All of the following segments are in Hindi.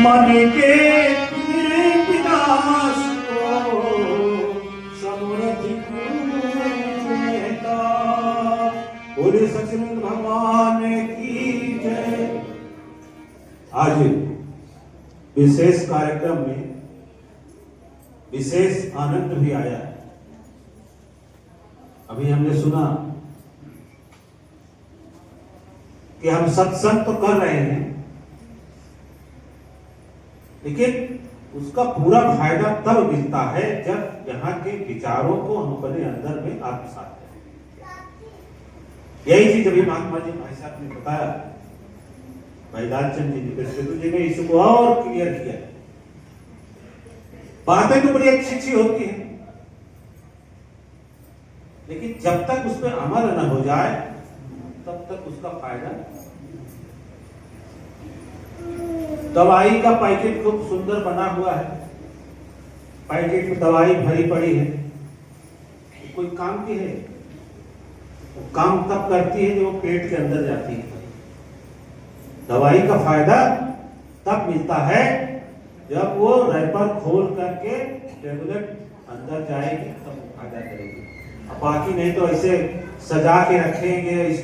मन के विनाश को समृद्धि देता। बोले सच्चिदानंद भगवान की जय। आज विशेष कार्यक्रम में विशेष आनंद भी आया। अभी हमने सुना कि हम सत्संग तो कर रहे हैं, लेकिन उसका पूरा फायदा तब मिलता है जब यहाँ के विचारों को हम अपने अंदर में आत्मसात करें। यही चीज अभी महात्मा जी भाई साहब ने बताया, भाई लालचंद जी ने इसको और क्लियर किया। बातें तो बड़ी अच्छी होती हैं, लेकिन जब तक उस पर अमल न हो जाए तब तक उसका फायदा। दवाई का पैकेट खूब सुंदर बना हुआ है, पैकेट में दवाई भरी पड़ी है, कोई काम की है? वो काम तब करती है जब वो पेट के अंदर जाती है। दवाई का फायदा तब मिलता है जब वो रैपर खोल करके टेबलेट अंदर जाएगी, तब फायदा करेगी। अब बाकी नहीं तो ऐसे सजा के रखेंगे इस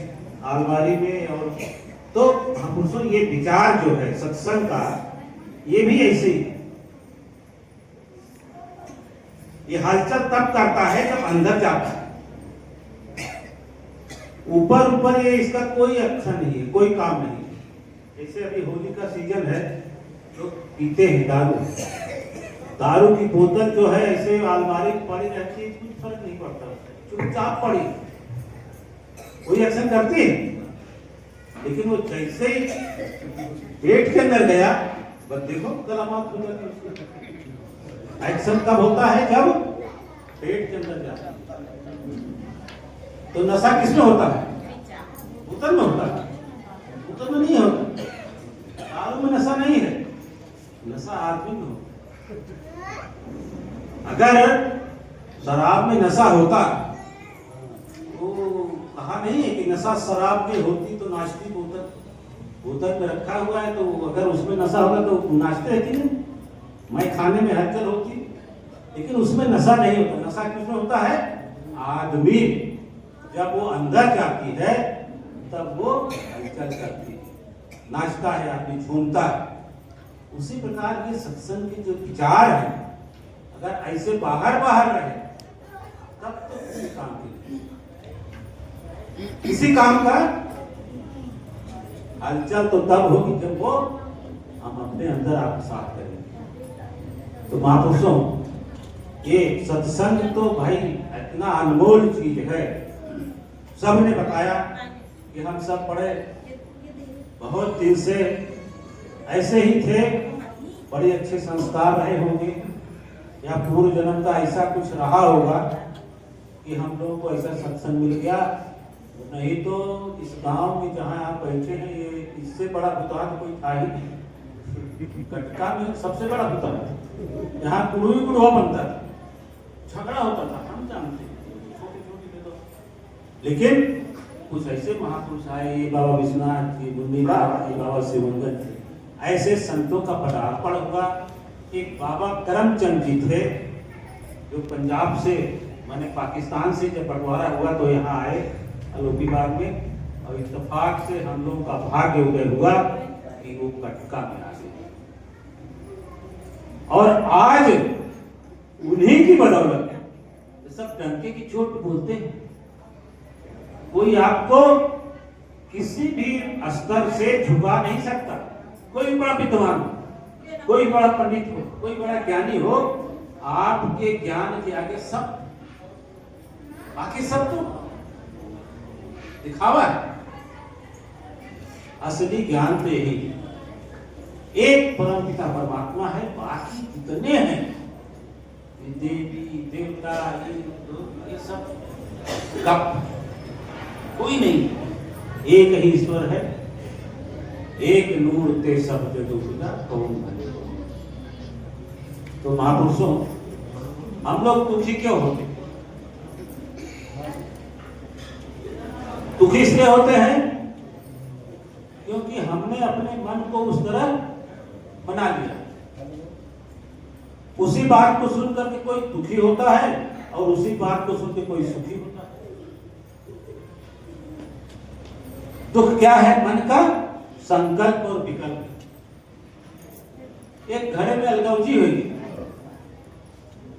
अलमारी में। और तो महापुरुषों ये विचार जो है सत्संग का, ये भी ऐसे ही, ये हलचल तब करता है जब अंदर जाता है। ऊपर ऊपर ये इसका कोई अक्षर नहीं है, कोई काम नहीं है। जैसे अभी होली का सीजन है, तो पीते हैं दारू की बोतल जो है ऐसे अलमारी में पड़ी रहती है, कुछ फर्क नहीं पड़ता, चुपचाप पड़ी, कोई एक्शन करती है। लेकिन वो जैसे ही पेट के अंदर गया, बस देखो कलामात हो जाती है। एक्शन कब होता है? जब पेट के अंदर जाता है। तो नशा किसमें होता है? बोतल में होता है, बोतल में नहीं होता। दारू में नशा नहीं है, नशा आदमी में होता। अगर शराब में नशा होता तो कहा नहीं है कि नशा शराब में होती तो नाचती। बोतल में रखा हुआ है, तो अगर उसमें नशा होगा तो नाचते रहती है, मैं खाने में हलचल होती, लेकिन उसमें नशा नहीं होता। नशा किसमें होता है? आदमी जब वो अंदर जाती है तब वो हलचल करती है, नाचता है, आदमी झूमता है। उसी प्रकार ये सत्संग के जो विचार है, अगर ऐसे बाहर बाहर रहे तब तो किसी काम के लिए, किसी काम का हलचल तो तब होगी जब वो हम अपने अंदर आत्मसात करेंगे। तो महापुरुषों, ये सत्संग तो भाई इतना अनमोल चीज है। सबने बताया कि हम सब पढ़े, बहुत दिन से ऐसे ही थे, बड़े अच्छे संस्कार रहे होंगे, या पूर्व जन्म का ऐसा कुछ रहा होगा कि हम लोगों को ऐसा सत्संग मिल गया। नहीं तो इस गांव में जहाँ आप बैठे हैं, ये इससे बड़ा भूतान कोई था ही नहीं। कटका में सबसे बड़ा भूतान, यहाँ कुड़ुई कुड़ुआ बनता था, झगड़ा होता था, हम जानते हैं, छोटी छोटी तो। लेकिन कुछ ऐसे महापुरुष आए, ये बाबा विश्वनाथ जी, मुन्नीबा, ये बाबा शिवंगन जी, ऐसे संतों का पदार्पण हुआ। एक बाबा करमचंद जी थे, जो पंजाब से, माने पाकिस्तान से जब बंटवारा हुआ तो यहाँ आए अलोपी बाग में, और इत्तेफाक से हम लोगों का भाग्य उदय हुआ कि वो कटका में आ गए। और आज उन्हीं की बदौलत सब डंके की चोट बोलते हैं। कोई आपको किसी भी स्तर से झुका नहीं सकता। कोई बड़ा विद्वान हो, कोई बड़ा पंडित हो, कोई बड़ा ज्ञानी हो, आपके ज्ञान के आगे सब, बाकी सब तो दिखावा है। असली ज्ञान तो यही, एक परमपिता परमात्मा है, बाकी कितने हैं, देवी देवता, ये सब गप, कोई नहीं। एक ही ईश्वर है, एक नूर ते सब जगुदा कौन बने। तो महापुरुषों, हम लोग दुखी क्यों होते? दुखी इसलिए होते हैं क्योंकि हमने अपने मन को उस तरह अपना लिया। उसी बात को सुन करके कोई दुखी होता है और उसी बात को सुन के कोई सुखी होता है। दुख क्या है? मन का संकल्प और विकल्प। एक घर में अलगौजी हुई,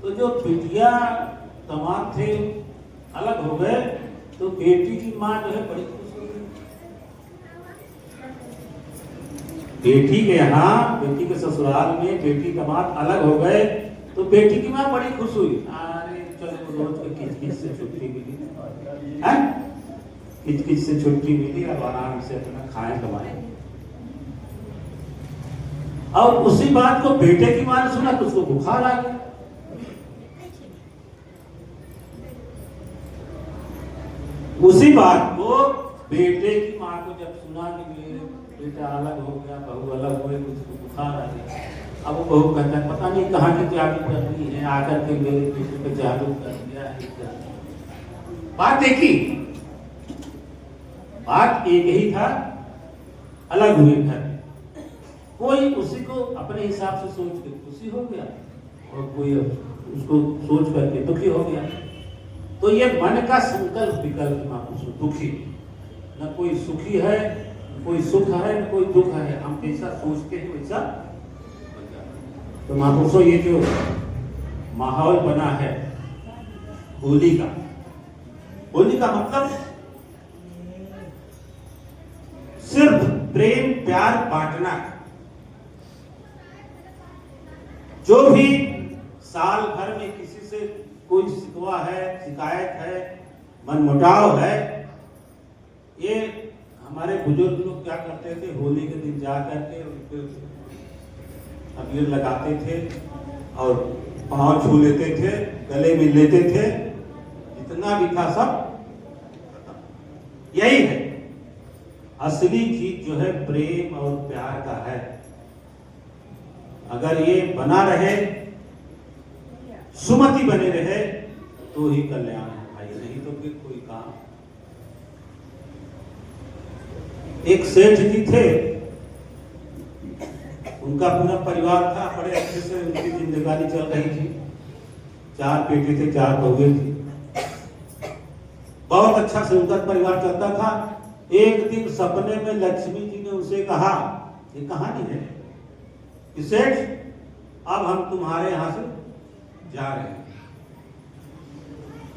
तो जो बिटिया तमाम थे अलग हो गए, तो बेटी की माँ जो है बड़ी खुश हो गई। बेटी के यहाँ, बेटी के ससुराल में बेटी तमाम अलग हो गए, तो बेटी की माँ बड़ी खुश हुई। अरे चलो रोज के किच-किच से छुट्टी मिली है, किच-किच से छुट्टी मिली, अब आराम से अपना खाएं कमाएं। और उसी बात को बेटे की माँ ने सुना तो उसको बुखार आ गया। उसी बात को बेटे की माँ को जब सुना कि मेरे बेटा अलग हो गया, बहू अलग हुए, उसको बुखार आ गया। अब वो बहू कहता है पता नहीं कहाँ की जादू कर रही है, आकर के मेरे बेटे पे जादू कर दिया है। बात एक ही, बात एक ही था, अलग हुए घर। कोई उसी को अपने हिसाब से सोच के खुशी हो गया और कोई उसको सोच करके दुखी हो गया। तो ये मन का संकल्प विकल्प महापुरुष दुखी, न कोई सुखी है, न कोई सुख है, न कोई दुख है। हम जैसा सोचते हैं वैसा। तो महापुरुषों ये जो माहौल बना है होली का, होली का मतलब सिर्फ प्रेम प्यार बांटना। जो भी साल भर में किसी से कोई शिकवा है, शिकायत है, मनमुटाव है, ये हमारे बुजुर्ग लोग क्या करते थे, होली के दिन जा करके उनको अबीर लगाते थे और पांव छू लेते थे, गले मिल लेते थे, जितना भी था सब। यही है असली चीज जो है, प्रेम और प्यार का है। अगर ये बना रहे, सुमति बने रहे, तो ही कल्याण है भाई, नहीं तो फिर कोई काम। एक सेठ जी थे, उनका पूरा परिवार था, बड़े अच्छे से उनकी जिंदगानी चल रही थी। 4 बेटे थे, 4 बहुएं थी, बहुत अच्छा से उनका परिवार चलता था। एक दिन सपने में लक्ष्मी जी ने उसे कहा, ये कहानी है कि सेठ अब हम तुम्हारे यहां से जा रहे हैं।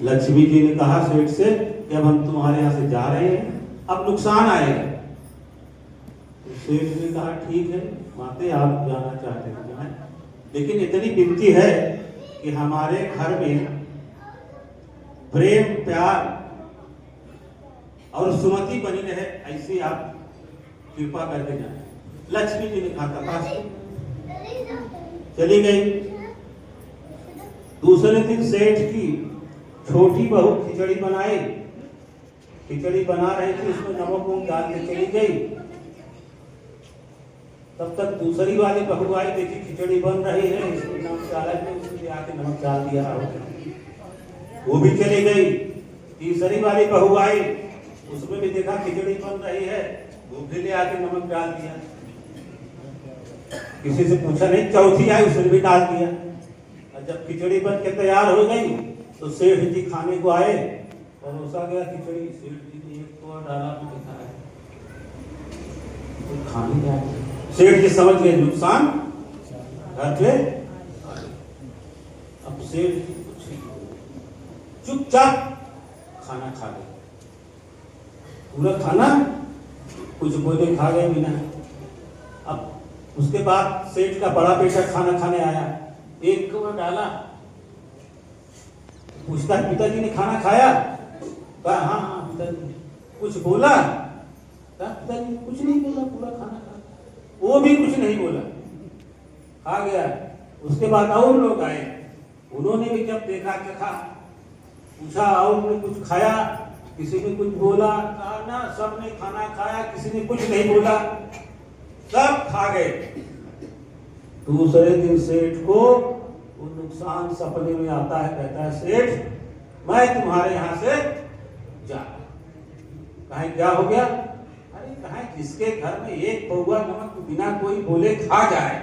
लक्ष्मी जी ने कहा सेठ से कि अब हम तुम्हारे यहां से जा रहे हैं, अब नुकसान आएगा। तो सेठ ने कहा ठीक है माते, आप जाना चाहते हैं जाएं, लेकिन इतनी विनती है कि हमारे घर में प्रेम प्यार और सुमति बनी रहे, ऐसी आप कृपा करके जाएं। लक्ष्मी जी ने कहा तथास्तु, चली गई। दूसरे दिन सेठ की छोटी बहू खिचड़ी बनाई, खिचड़ी बना रही थी, उसमें नमक वमक डाल के चली गई। तब तक दूसरी वाली बहू आई, देखी खिचड़ी बन रही है, इसमें नमक डाला है, उसने आके नमक डाल दिया, वो भी चली गई। तीसरी वाली बहू आई, उसमें भी देखा खिचड़ी बन रही है, वो भी ले आके नमक डाल दिया। किसी से पूछा नहीं, चौथी आई, उसने भी डाल दिया। और जब खिचड़ी बन के तैयार हो गई तो सेठ जी खाने को आए, परोसा गया खिचड़ी, सेठ जी ने एक को डाला तो देखा है तो खाने क्या। सेठ जी समझ गए नुकसान घर पे। अब सेठ जी चुपचाप खाना खा गए, पूरा खाना कुछ बोले खा गए बिना। अब उसके बाद सेठ का बड़ा बेटा खाना खाने आया, एक को डाला, पूछता है पिताजी ने खाना खाया? कहा हाँ हाँ पिताजी। कुछ बोला? कहा पिताजी कुछ नहीं बोला, पूरा खाना खा। वो भी कुछ नहीं बोला, खा गया। उसके बाद और लोग आए, उन्होंने भी जब देखा चखा, पूछा और ने कुछ खाया? किसी ने कुछ बोला? कहा ना, सबने खाना खाया, किसी ने कुछ नहीं बोला, सब खा गए। दूसरे दिन सेठ को वो नुकसान सपने में आता है, कहता है सेठ मैं तुम्हारे यहां से जा। कहा क्या हो गया? अरे कहा जिसके घर में एक पौवा नमक बिना कोई बोले खा जाए,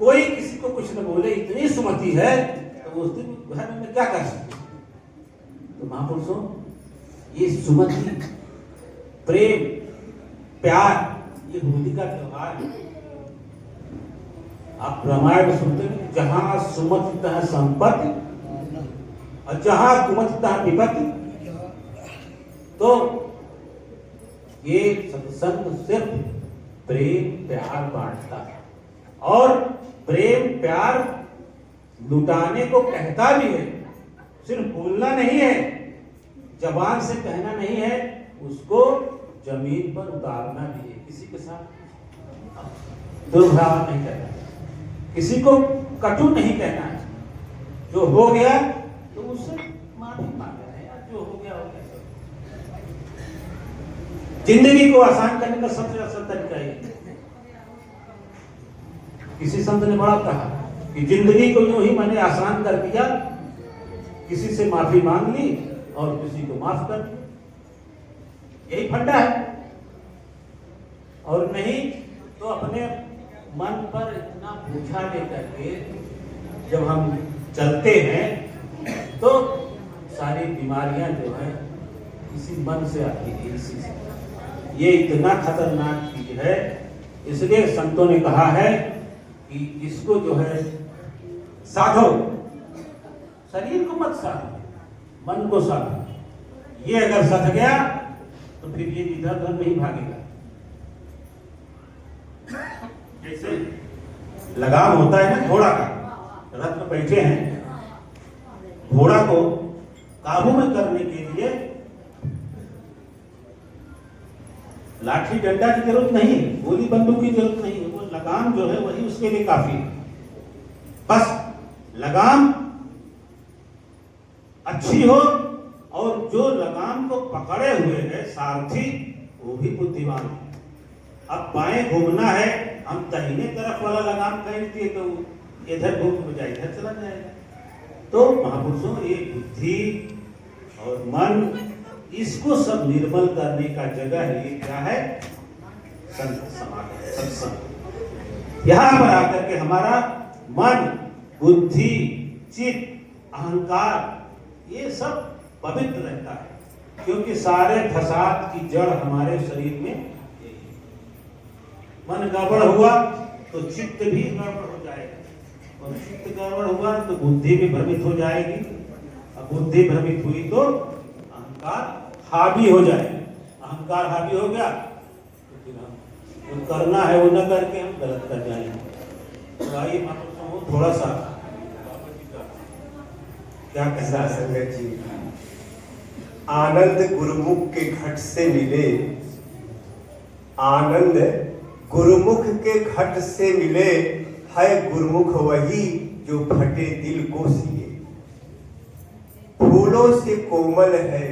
कोई किसी को कुछ न बोले, इतनी सुमति है तो उस दिन घर में क्या कर सकते। तो महापुरुषों, ये सुमति, प्रेम, प्यार, ये होली का त्योहार है। आप रामायण सुनते हैं, जहां सुमति तहाँ संपत्ति और जहां कुमति तहाँ विपत्ति। तो ये सत्संग सिर्फ प्रेम प्यार बांटता है और प्रेम प्यार लुटाने को कहता भी है। सिर्फ बोलना नहीं है, जबान से कहना नहीं है, उसको जमीन पर उतारना भी है। किसी के साथ दुर्भाव नहीं करना, किसी को कटु नहीं कहना है। जो हो गया तो उससे माफी मांगना है, यार जो हो गया हो गया। जिंदगी को आसान करने का सबसे अच्छा तरीका है। किसी संत ने बड़ा कहा कि जिंदगी को यूं ही मैंने आसान कर दिया, किसी से माफी मांग ली और किसी को माफ कर दिया। यही फंडा है। और नहीं तो अपने मन पर इतना बोझा लेकर के जब हम चलते हैं तो सारी बीमारियां जो है इसी मन से आती है। इसी से ये इतना खतरनाक चीज है। इसलिए संतों ने कहा है कि इसको जो है साधो, शरीर को मत साधो, मन को साधो। ये अगर सध गया तो फिर ये इधर उधर नहीं भागेगा। जैसे लगाम होता है ना घोड़ा का, रथ में बैठे हैं, घोड़ा को काबू में करने के लिए लाठी डंडा की जरूरत नहीं है, गोली बंदूक की जरूरत नहीं है। वो लगाम जो है वही उसके लिए काफी है। बस लगाम अच्छी हो और जो लगाम को पकड़े हुए है सारथी, वो भी बुद्धिमान है। अब बाएं घूमना है, हम दाहिने तरफ वाला लगाम खींच दिए तो इधर घूम जाए, इधर चला जाएगा। तो महापुरुषों, ये बुद्धि और मन, इसको सब निर्मल करने का जगह है। ये क्या है? संत समागम, सत्संग। यहाँ पर आकर के हमारा मन, बुद्धि, चित्त, अहंकार, ये सब पवित्र रहता है। क्योंकि सारे फसाद की जड़ हमारे शरीर में यही है। मन गड़बड़ हुआ तो चित्त भी गड़बड़ हो जाएगा, और चित्त गड़बड़ हुआ तो बुद्धि भी भ्रमित हो जाएगी, और बुद्धि भ्रमित हुई तो अहंकार हावी हो जाएगा। अहंकार हावी हो गया तो फिर हम जो करना है वो न करके हम गलत कर जाएंगे। तो आइए महापुरुषों, थोड़ा सा क्या कहना है संगत जी। आनंद गुरुमुख के घट से मिले, आनंद गुरुमुख के घट से मिले, है गुरुमुख वही जो फटे दिल को सिए। फूलों से कोमल है,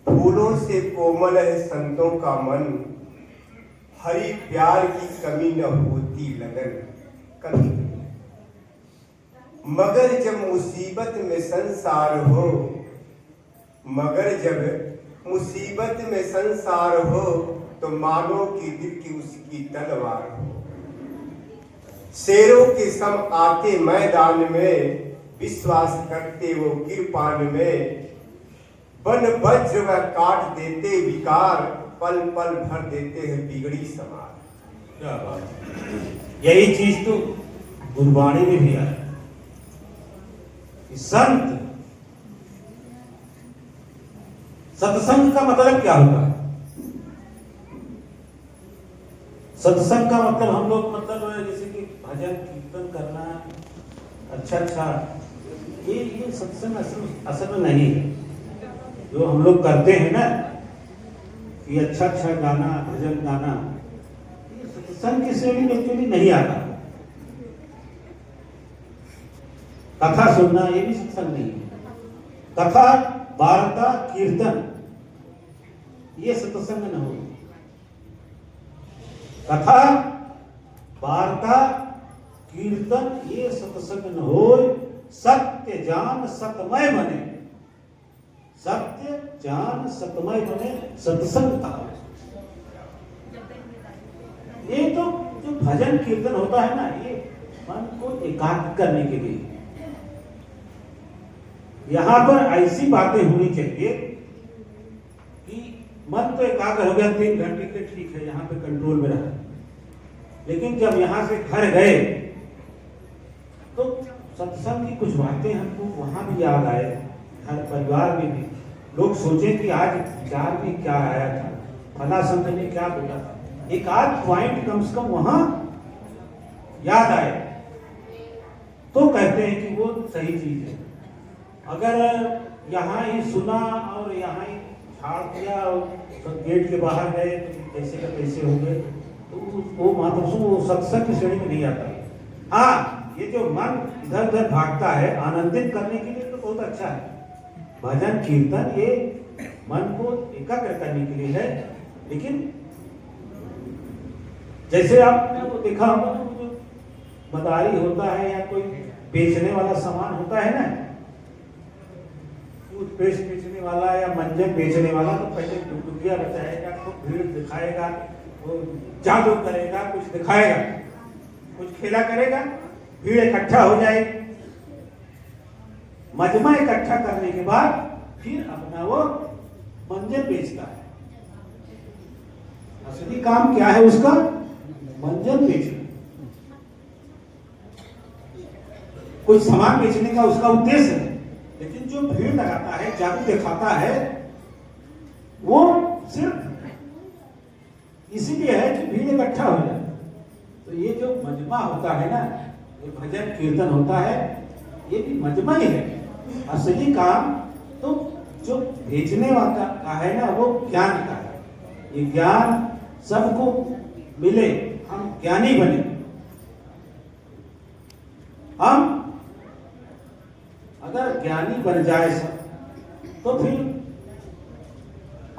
फूलों से कोमल है संतों का मन, हरि प्यार की कमी न होती लगन कभी। मगर जब मुसीबत में संसार हो, मगर जब मुसीबत में संसार हो, तो मानो कि दिल की उसकी तलवार हो। शेरों के सम आते मैदान में, विश्वास करते वो कृपान में, बन वज्र व काट देते विकार, पल पल भर देते हैं बिगड़ी समार। क्या बात। यही चीज तो गुरबाणी में भी है। संत, सत्संग का मतलब क्या होगा? सत्संग का मतलब हम लोग मतलब जैसे कि भजन कीर्तन करना, अच्छा, ये सत्संग असल में नहीं है। जो हम लोग करते हैं ना, ये अच्छा गाना, भजन गाना, ये सत्संग की श्रेणी में एक्चुअली नहीं आता। कथा सुनना ये भी सत्संग नहीं है। कथा, वार्ता, कीर्तन, ये सत्संग न हो। कथा, वार्ता, कीर्तन, ये सत्संग न हो। सत्य जान सतमय बने, सत्य जान सतमय बने, सत्संग का। ये तो जो भजन कीर्तन होता है ना, ये मन को एकाग्र करने के लिए। यहां पर ऐसी बातें होनी चाहिए कि मन तो एकाग्र हो गया 3 घंटे के, ठीक है, यहाँ पे कंट्रोल में रहा, लेकिन जब यहां से घर गए तो सत्संग की कुछ बातें हमको वहां भी याद आए, घर परिवार में भी लोग सोचे कि आज विचार में क्या आया था, फला संत ने क्या बोला था, एक आध पॉइंट कम से कम वहां याद आए तो कहते हैं कि वो सही चीज है। अगर यहाँ ही सुना और यहाँ ही छाड़ दिया और गेट के बाहर गए तो कैसे का कैसे हो गए, तो वो महापुरुषों वो सत्संग की श्रेणी में नहीं आता। हाँ, ये जो मन इधर उधर भागता है आनंदित करने के लिए तो बहुत अच्छा है, भजन कीर्तन ये मन को एकाग्र करने के लिए है। लेकिन जैसे आपने वो देखा होगा ना, जो मदारी होता है या कोई बेचने वाला सामान होता है ना, टूथपेस्ट बेचने वाला या मंजन बेचने वाला, तो पहले टुकटुकिया बताएगा, तो भीड़ दिखाएगा, वो जादू करेगा, कुछ दिखाएगा, कुछ खेला करेगा, भीड़ इकट्ठा हो जाएगी, मजमा इकट्ठा करने के बाद फिर अपना वो मंजन बेचता है। असली काम क्या है उसका? मंजन बेचना, कुछ सामान बेचने का उसका उद्देश्य है। लेकिन जो भीड़ लगाता है, जादू दिखाता है, वो सिर्फ इसीलिए है कि भीड़ इकट्ठा हो जाए। तो ये जो मजमा होता है ना, ये भजन कीर्तन होता है, ये भी मजमा ही है। असली काम तो जो भेजने वाला का है ना, वो ज्ञान का है। ये ज्ञान सबको मिले, हम ज्ञानी बने, हम अगर ज्ञानी बन जाए सब, तो फिर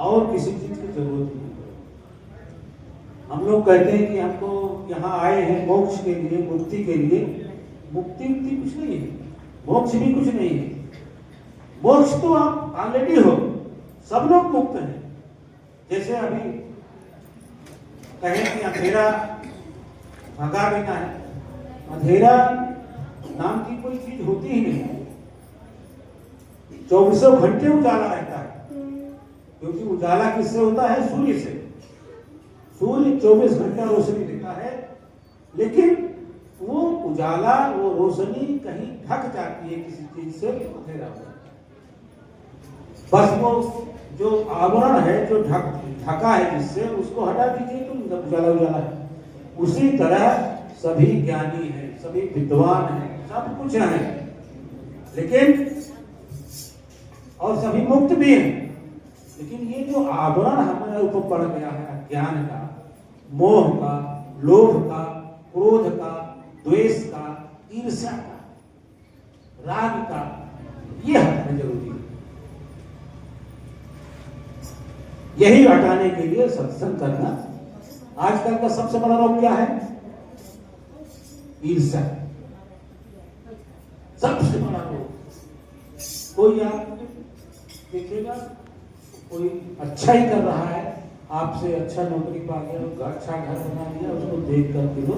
और किसी चीज की जरूरत नहीं। हम लोग कहते हैं कि हमको यहाँ आए हैं मोक्ष के लिए, मुक्ति के लिए। मुक्ति मुक्ति कुछ नहीं है, मोक्ष भी कुछ नहीं है। मोक्ष तो आप ऑलरेडी हो, सब लोग मुक्त हैं। जैसे अभी कहें कि अंधेरा भगा देना है, अंधेरा नाम की कोई चीज होती ही नहीं है, 24 घंटे उजाला रहता है, क्योंकि उजाला किससे होता है? सूर्य से। सूर्य 24 घंटा रोशनी देता है, लेकिन वो उजाला, वो रोशनी कहीं ढक जाती है किसी चीज से, अंधेरा होता है। बस वो जो आवरण है, जो ढका है जिससे, उसको हटा दीजिए तो उजाला उजाला है। उसी तरह सभी ज्ञानी हैं, सभी विद्वान हैं, सब कुछ हैं, लेकिन और सभी मुक्त भी हैं। लेकिन ये जो आवरण हमारे ऊपर पड़ गया है ज्ञान का, मोह का, लोभ का, क्रोध का, द्वेष का, ईर्ष्या का, राग का, ये हटाना जरूरी है। यही हटाने के लिए सत्संग करना। आजकल का सबसे बड़ा रोग क्या है? ईर्ष्या, सबसे बड़ा रोग। कोई आप देखिएगा, कोई अच्छा ही कर रहा है, आपसे अच्छा नौकरी पा गया, अच्छा घर बना लिया, उसको देख करके वो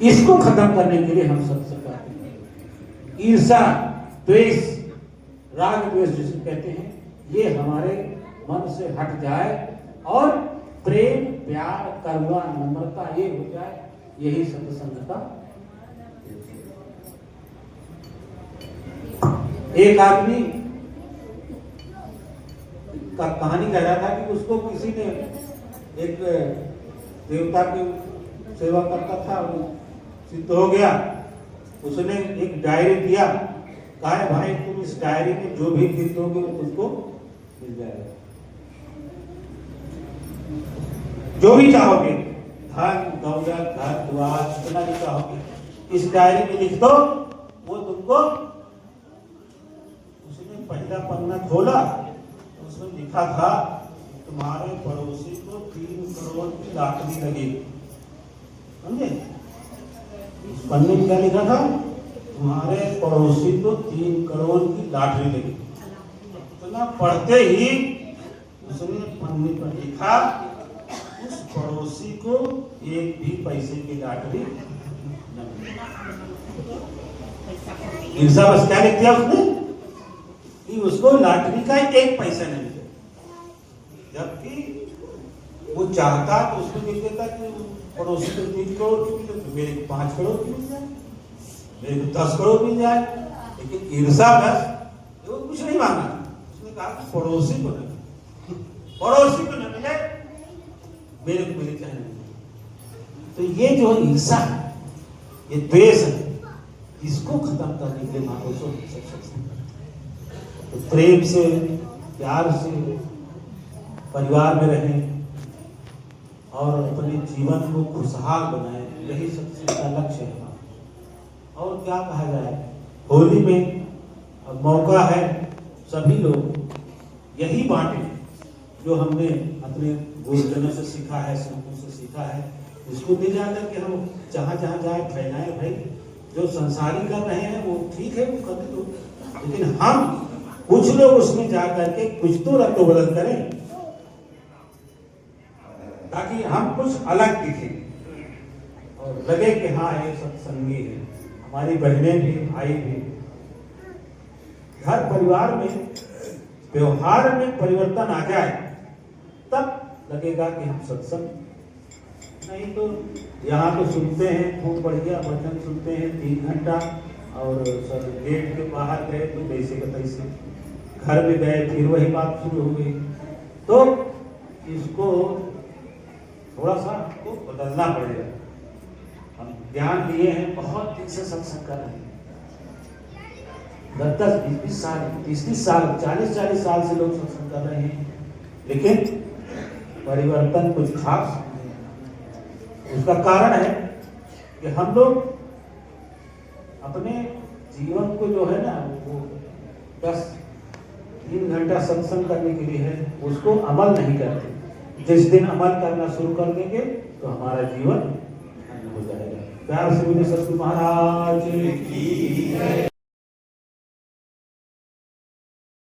इसको खत्म करने के लिए हम सत्संग करते हैं। ईर्ष्या, द्वेष, राग द्वेष जिसे कहते हैं, ये हमारे मन से हट जाए और प्रेम, प्यार, करुणा, नम्रता ये हो जाए, यही सत्संग का। एक आदमी का कहानी कह रहा था कि उसको किसी ने, एक देवता की सेवा करता था, वो सिद्ध हो गया, उसने एक डायरी दिया, कहा भाई तुम इस डायरी में जो भी लिख दोगे वो तुमको मिल जाएगा, जो भी चाहोगे, धन दौलत घर द्वार जितना भी चाहोगे, इस डायरी में लिख दो, वो तुमको। उसने पहला पन्ना खोला, उसमें लिखा था तुम्हारे पड़ोसी को 3 करोड़ की लॉटरी लगी। समझे? इस पन्ने में क्या लिखा था? तुम्हारे पड़ोसी को 3 करोड़ की लॉटरी लगी। इतना पढ़ते ही उसने पन्नी पर लिखा, उस पड़ोसी को एक भी पैसे की लॉटरी न मिली। ईर्षा बस क्या लिख दिया उसने कि उसको लॉटरी का एक पैसा नहीं मिला, जबकि वो चाहता तो उसको लिख देता कि पड़ोसी को 3 करोड़ की मिले तो मेरे को 5 करोड़ की मिल जाए, मेरे को 10 करोड़ मिल जाए। लेकिन ईर्षा बस वो कुछ नहीं मांगा, उसने कहा कि पड़ोसी को न मिले, मेरे को मिले चाहे नहीं। तो ये जो ईर्षा है, ये द्वेष है, इसको खत्म करने के लिए महापुरुषों ने सब सत्संग करते। तो प्रेम से, प्यार से परिवार में रहें और अपने जीवन को खुशहाल बनाएं, यही सबसे बड़ा लक्ष्य है। और क्या कहा जाए, होली में अब मौका है, सभी लोग यही बांटे जो हमने अपने गुरुजनों से सीखा है, संतों से सीखा है, इसको ले जाकर के हम जहाँ जहाँ जाए फैलाएं। भाई जो संसारी कर रहे हैं वो ठीक है, वो करते दो, लेकिन हम कुछ लोग उसमें जा करके कुछ तो रद्द-बदल करें ताकि हम कुछ अलग दिखें और लगे कि हाँ ये सत्संगी है। हमारी बहनें भी, भाई भी, घर परिवार में व्यवहार में परिवर्तन आ जाए तब लगेगा कि हम सत्संग। नहीं तो यहाँ तो सुनते हैं, खूब बढ़िया वचन सुनते हैं 3 घंटा, और सर गेट के बाहर गए तो जैसे का तैसे, घर में गए फिर वही बात शुरू हो गई। तो इसको थोड़ा सा को बदलना पड़ेगा। हम ध्यान दिए हैं, बहुत दिन से सत्संग कर रहे हैं, 10-20 साल, 30 साल, 40 साल से लोग सत्संग कर रहे हैं, लेकिन परिवर्तन कुछ खास नहीं। उसका कारण है कि हम लोग अपने जीवन को जो है ना, वो 3 घंटा सत्संग करने के लिए है, उसको अमल नहीं करते। जिस दिन अमल करना शुरू कर देंगे तो हमारा जीवन धन्य हो जाएगा। प्यार से बोलिए सतगुरु महाराज की।